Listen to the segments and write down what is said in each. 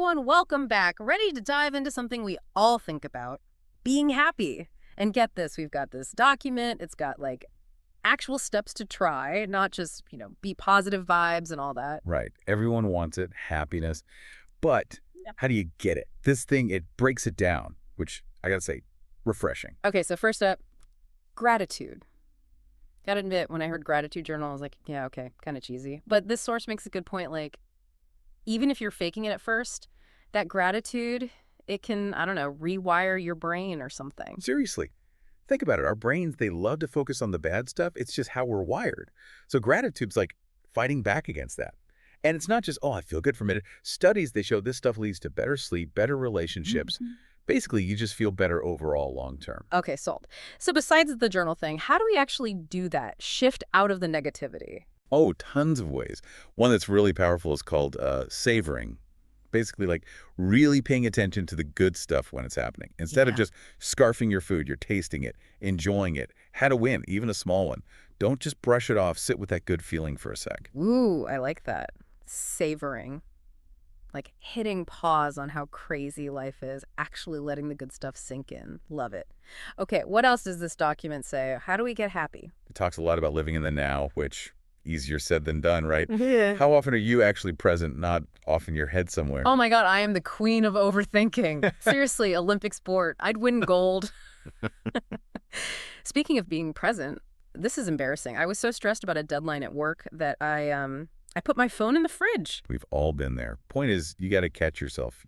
everyone, welcome back. Ready to dive into something we all think about, being happy. And get this, we've got this document. It's got like actual steps to try, not just, be positive vibes and all that. Right. Everyone wants it, happiness. But Yeah. how do you get it? This thing, it breaks it down, which I gotta say, refreshing. Okay, so first up, gratitude. Gotta admit, when I heard gratitude journal, I was like, yeah, okay, kind of cheesy. But this source makes a good point. Like, even if you're faking it at first, that gratitude, it can, I don't know, rewire your brain or something. Seriously. Think about it. Our brains, they love to focus on the bad stuff. It's just how we're wired. So gratitude's like fighting back against that. And it's not just, oh, I feel good for a minute. Studies, they show this stuff leads to better sleep, better relationships. Basically, you just feel better overall long term. Okay, sold. So besides the journal thing, how do we actually do that? Shift out of the negativity? Oh, tons of ways. One that's really powerful is called savoring. Basically, like really paying attention to the good stuff when it's happening. Instead of Yeah. just scarfing your food, you're tasting it, enjoying it. Had a win, even a small one. Don't just brush it off. Sit with that good feeling for a sec. Ooh, I like that. Savoring. Like hitting pause on how crazy life is, actually letting the good stuff sink in. Love it. Okay, what else does this document say? How do we get happy? It talks a lot about living in the now, which easier said than done, right? Yeah. How often are you actually present, not off in your head somewhere? Oh my God, I am the queen of overthinking. Seriously, Olympic sport. I'd win gold. Speaking of being present, this is embarrassing. I was so stressed about a deadline at work that I put my phone in the fridge. We've all been there. Point is, you got to catch yourself,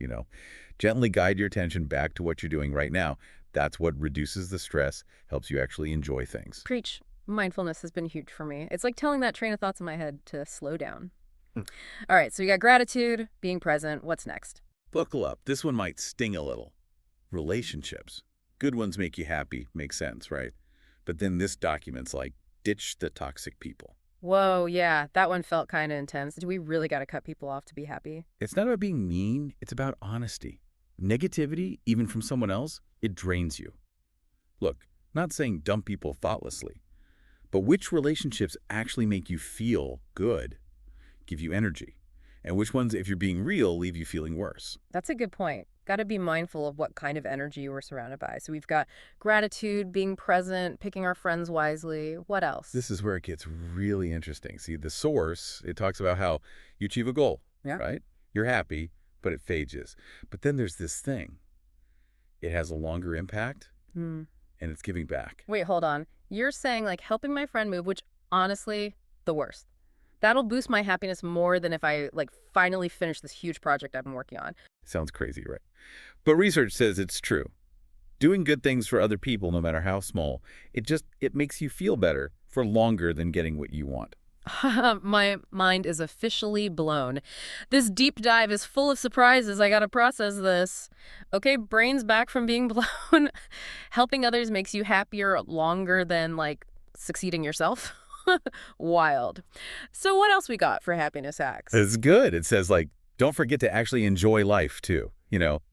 Gently guide your attention back to what you're doing right now. That's what reduces the stress, helps you actually enjoy things. Preach. Mindfulness has been huge for me. It's like telling that train of thoughts in my head to slow down. All right, so you got gratitude, being present. What's next? Buckle up. This one might sting a little. Relationships. Good ones make you happy. Makes sense, right? But then this document's like, ditch the toxic people. Whoa, yeah, that one felt kind of intense. Do we really got to cut people off to be happy? It's not about being mean. It's about honesty. Negativity, even from someone else, it drains you. Look, not saying dump people thoughtlessly, but which relationships actually make you feel good, give you energy, and which ones, if you're being real, leave you feeling worse? That's a good point. Got to be mindful of what kind of energy we're surrounded by. So we've got gratitude, being present, picking our friends wisely. What else? This is where it gets really interesting. See, the source, it talks about how you achieve a goal, Yeah. right? You're happy, but it phases. But then there's this thing. It has a longer impact, Hmm. and it's giving back. Wait, hold on. You're saying like helping my friend move, which honestly, the worst. That'll boost my happiness more than if I like finally finish this huge project I've been working on. Sounds crazy, right? But research says it's true. Doing good things for other people, no matter how small, it makes you feel better for longer than getting what you want. My mind is officially blown. This deep dive is full of surprises. I gotta process this. Okay, brain's back from being blown. Helping others makes you happier longer than like succeeding yourself. Wild. So what else we got for happiness hacks? It's good. It says, like, don't forget to actually enjoy life, too.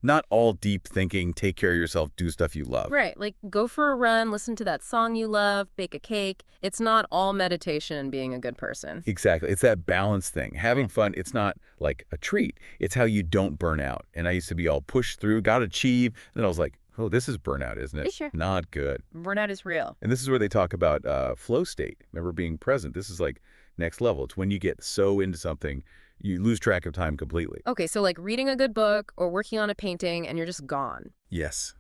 Not all deep thinking, take care of yourself, do stuff you love. Right, like go for a run, listen to that song you love, bake a cake. It's not all meditation and being a good person. Exactly. It's that balance thing. Having fun, it's not like a treat. It's how you don't burn out. And I used to be all pushed through, got to achieve. And then I was like, oh, this is burnout, isn't it? Sure. Not good. Burnout is real. And this is where they talk about flow state. Remember, being present. This is like next level. It's when you get so into something, you lose track of time completely. Okay, so like reading a good book or working on a painting and you're just gone. Yes.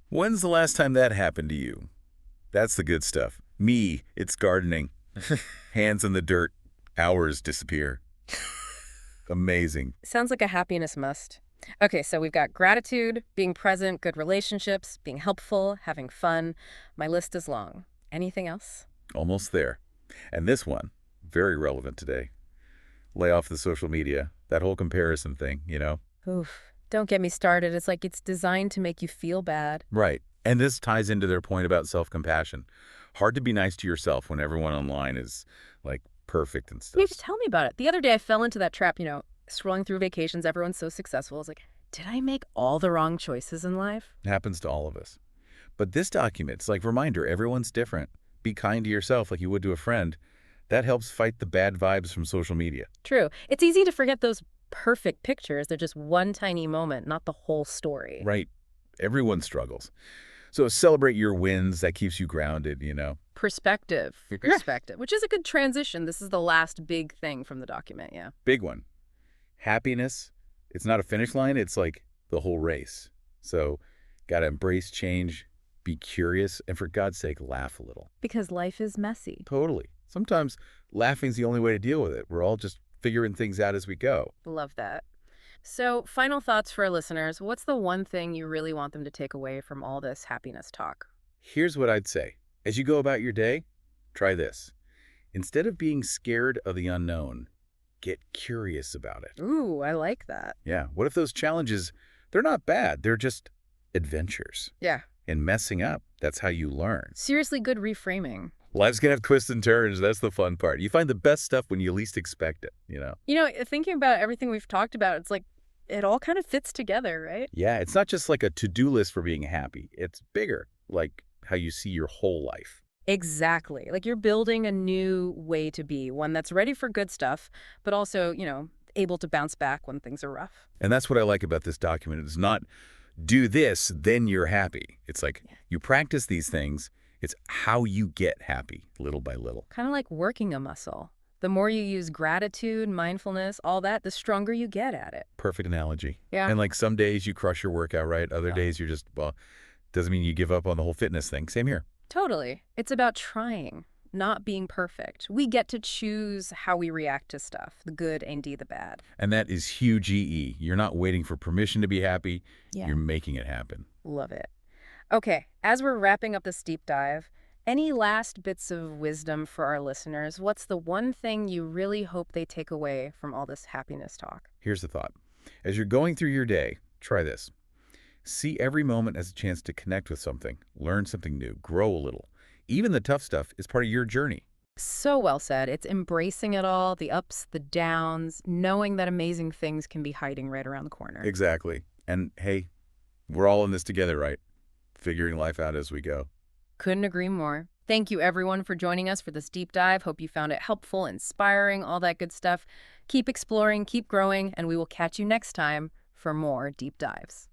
When's the last time that happened to you? That's the good stuff. Me, it's gardening. Hands in the dirt. Hours disappear. Amazing. Sounds like a happiness must. Okay, so we've got gratitude, being present, good relationships, being helpful, having fun. My list is long. Anything else? Almost there. And this one, very relevant today. Lay off the social media. That whole comparison thing, Oof. Don't get me started. It's like it's designed to make you feel bad. Right. And this ties into their point about self-compassion. Hard to be nice to yourself when everyone online is, like, perfect and You stuff. just tell me about it. The other day I fell into that trap, scrolling through vacations, everyone's so successful. I was like, did I make all the wrong choices in life? It happens to all of us. But this document's like, reminder, everyone's different. Be kind to yourself like you would to a friend. That helps fight the bad vibes from social media. True. It's easy to forget those perfect pictures. They're just one tiny moment, not the whole story. Right. Everyone struggles. So celebrate your wins. That keeps you grounded. Perspective. Yeah. Perspective, which is a good transition. This is the last big thing from the document, yeah. Big one. Happiness, it's not a finish line. It's like the whole race. So got to embrace change, be curious, and for God's sake, laugh a little. Because life is messy. Totally. Sometimes laughing's the only way to deal with it. We're all just figuring things out as we go. Love that. So, final thoughts for our listeners. What's the one thing you really want them to take away from all this happiness talk? Here's what I'd say. As you go about your day, try this. Instead of being scared of the unknown, get curious about it. Ooh, I like that. Yeah. What if those challenges, they're not bad. They're just adventures. Yeah. And messing up, that's how you learn. Seriously good reframing. Life's going to have twists and turns. That's the fun part. You find the best stuff when you least expect it. Thinking about everything we've talked about, it's like it all kind of fits together, right? Yeah, it's not just like a to-do list for being happy. It's bigger, like how you see your whole life. Exactly. Like you're building a new way to be, one that's ready for good stuff, but also, able to bounce back when things are rough. And that's what I like about this document. It's not do this, then you're happy. It's like you practice these things. It's how you get happy, little by little. Kind of like working a muscle. The more you use gratitude, mindfulness, all that, the stronger you get at it. Perfect analogy. Yeah. And like some days you crush your workout, right? Other days you're just, well, doesn't mean you give up on the whole fitness thing. Same here. Totally. It's about trying, not being perfect. We get to choose how we react to stuff, the good and the bad. And that is huge EE. You're not waiting for permission to be happy. Yeah. You're making it happen. Love it. Okay, as we're wrapping up this deep dive, any last bits of wisdom for our listeners? What's the one thing you really hope they take away from all this happiness talk? Here's the thought. As you're going through your day, try this. See every moment as a chance to connect with something, learn something new, grow a little. Even the tough stuff is part of your journey. So well said. It's embracing it all, the ups, the downs, knowing that amazing things can be hiding right around the corner. Exactly. And hey, we're all in this together, right? Figuring life out as we go. Couldn't agree more. Thank you, everyone, for joining us for this deep dive. Hope you found it helpful, inspiring, all that good stuff. Keep exploring, keep growing, and we will catch you next time for more deep dives.